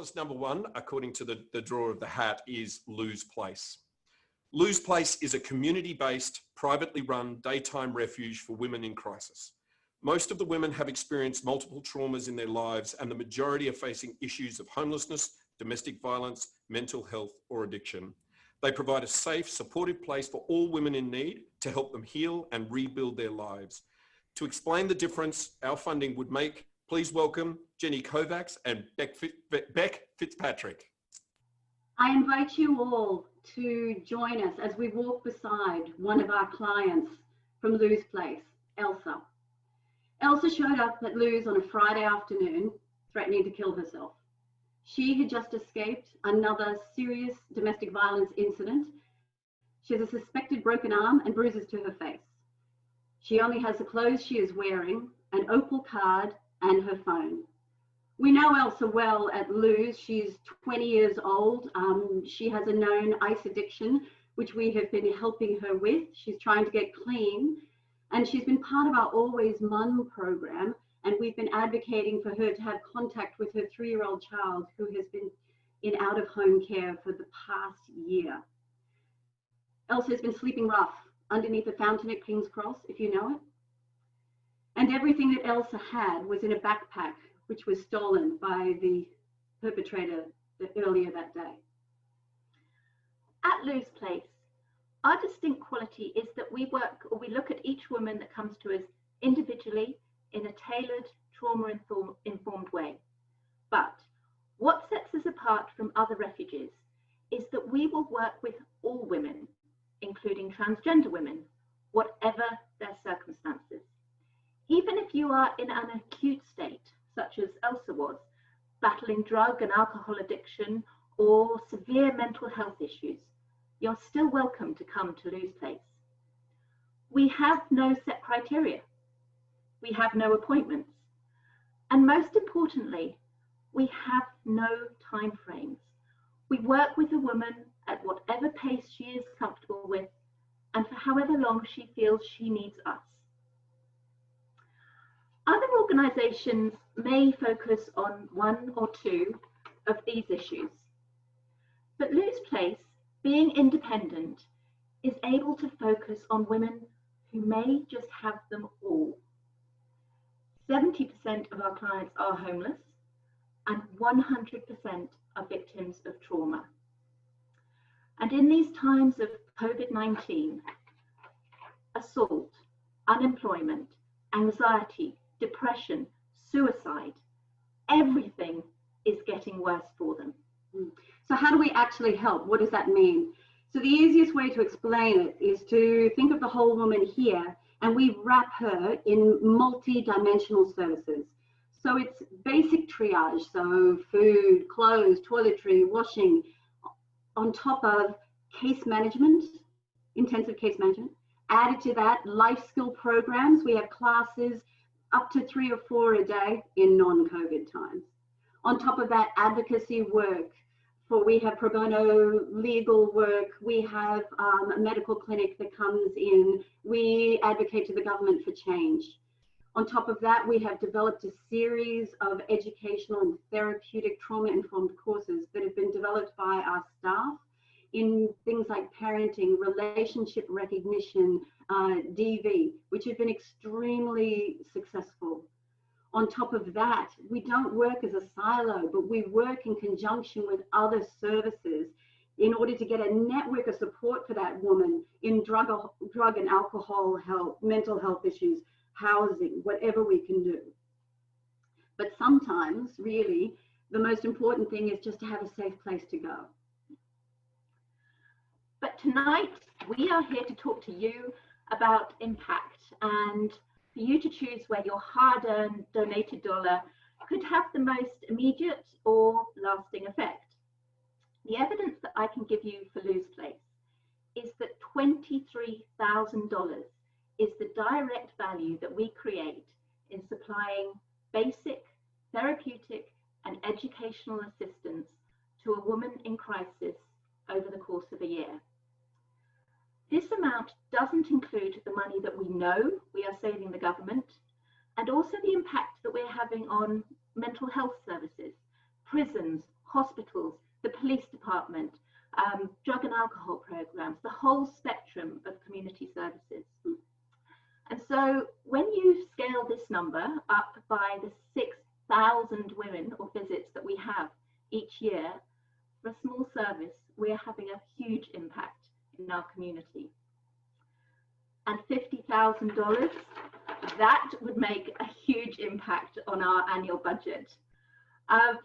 Finalist number one, according to the drawer of the hat, is Lou's Place. Lou's Place is a community-based, privately run daytime refuge for women in crisis. Most of the women have experienced multiple traumas in their lives, and the majority are facing issues of homelessness, domestic violence, mental health, or addiction. They provide a safe, supportive place for all women in need to help them heal and rebuild their lives. To explain the difference our funding would make, please welcome Jennie Kovacs and Beck Fitzpatrick. I invite you all to join us as we walk beside one of our clients from Lou's Place, Elsa. Elsa showed up at Lou's on a Friday afternoon, threatening to kill herself. She had just escaped another serious domestic violence incident. She has a suspected broken arm and bruises to her face. She only has the clothes she is wearing, an Opal card, and her phone. We know Elsa well at Lou's. She's 20 years old. She has a known ice addiction, which we have been helping her with. She's trying to get clean. And she's been part of our Always Mum program, and we've been advocating for her to have contact with her 3-year-old child who has been in out-of-home care for the past year. Elsa has been sleeping rough underneath a fountain at King's Cross, if you know it. And everything that Elsa had was in a backpack, which was stolen by the perpetrator earlier that day. At Lou's Place, our distinct quality is that we look at each woman that comes to us individually in a tailored, trauma-informed way. But what sets us apart from other refuges is that we will work with all women, including transgender women, whatever their circumstances. Even if you are in an acute state, such as Elsa was, battling drug and alcohol addiction or severe mental health issues, you're still welcome to come to Lou's Place. We have no set criteria. We have no appointments. And most importantly, we have no time frames. We work with a woman at whatever pace she is comfortable with and for however long she feels she needs us. Other organisations may focus on one or two of these issues, but Lou's Place, being independent, is able to focus on women who may just have them all. 70% of our clients are homeless and 100% are victims of trauma. And in these times of COVID-19, assault, unemployment, anxiety, depression, suicide, everything is getting worse for them. So how do we actually help? What does that mean? So the easiest way to explain it is to think of the whole woman here, and we wrap her in multi-dimensional services. So it's basic triage, so food, clothes, toiletry, washing, on top of case management, intensive case management. Added to that, life skill programs. We have classes up to 3 or 4 a day in non-COVID times. On top of that, advocacy work. We have pro bono legal work, we have a medical clinic that comes in, we advocate to the government for change. On top of that, we have developed a series of educational and therapeutic trauma-informed courses that have been developed by our staff in things like parenting, relationship recognition, DV, which have been extremely successful. On top of that, we don't work as a silo, but we work in conjunction with other services in order to get a network of support for that woman in drug and alcohol health, mental health issues, housing, whatever we can do. But sometimes, really, the most important thing is just to have a safe place to go. But tonight, we are here to talk to you about impact and for you to choose where your hard-earned donated dollar could have the most immediate or lasting effect. The evidence that I can give you for Lou's Place is that $23,000 is the direct value that we create in supplying basic, therapeutic, and educational assistance to a woman in crisis over the course of a year. This amount doesn't include the money that we know we are saving the government, and also the impact that we're having on mental health services, prisons, hospitals, the police department, drug and alcohol programs, the whole spectrum of community services. And so when you scale this number up by the 6,000 women or visits that we have each year, for a small service, we're having a huge impact in our community. And $50,000, that would make a huge impact on our annual budget.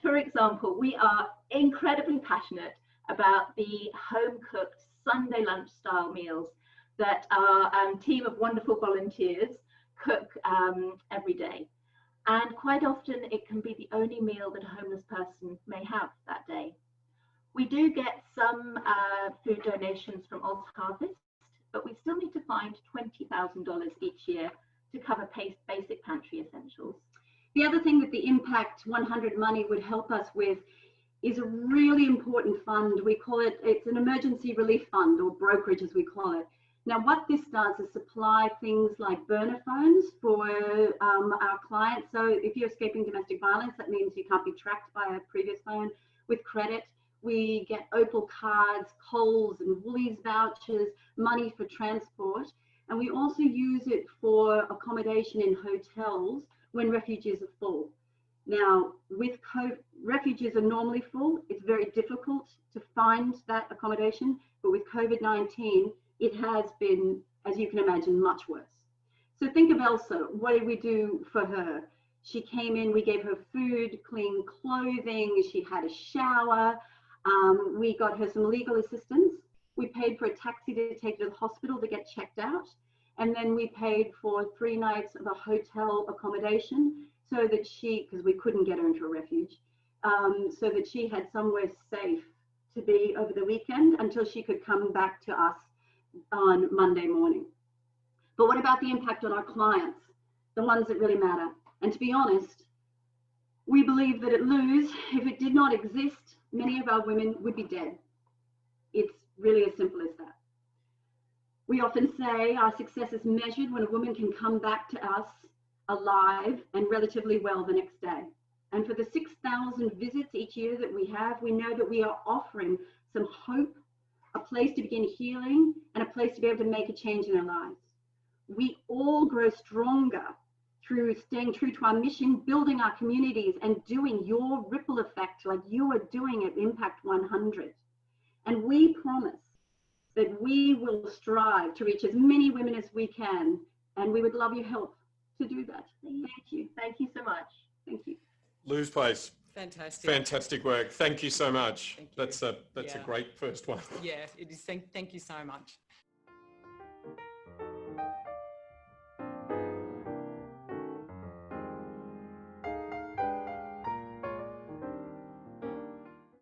For example, we are incredibly passionate about the home-cooked Sunday lunch style meals that our team of wonderful volunteers cook every day. And quite often it can be the only meal that a homeless person may have that day. We do get some food donations from Oz Harvest, but we still need to find $20,000 each year to cover basic pantry essentials. The other thing that the Impact 100 money would help us with is a really important fund. We call it, it's an emergency relief fund, or brokerage as we call it. Now what this does is supply things like burner phones for our clients. So if you're escaping domestic violence, that means you can't be tracked by a previous phone. With credit, we get Opal cards, Coles and Woolies vouchers, money for transport. And we also use it for accommodation in hotels when refugees are full. Now, with refugees are normally full, it's very difficult to find that accommodation, but with COVID-19, it has been, as you can imagine, much worse. So think of Elsa. What did we do for her? She came in, we gave her food, clean clothing, she had a shower, we got her some legal assistance, we paid for a taxi to take her to the hospital to get checked out, and then we paid for 3 nights of a hotel accommodation so that she, because we couldn't get her into a refuge, so that she had somewhere safe to be over the weekend until she could come back to us on Monday morning. But what about the impact on our clients, the ones that really matter? And to be honest, we believe that at Lose, if it did not exist, many of our women would be dead. It's really as simple as that. We often say our success is measured when a woman can come back to us alive and relatively well the next day. And for the 6,000 visits each year that we have, we know that we are offering some hope, a place to begin healing, and a place to be able to make a change in our lives. We all grow stronger through staying true to our mission, building our communities, and doing your ripple effect like you are doing at Impact 100. And we promise that we will strive to reach as many women as we can, and we would love your help to do that. Thank you. Thank you so much. Thank you. Lose Place. Fantastic. Fantastic work. Thank you so much. Thank you. That's a great first one. Yeah, it is. Thank you so much.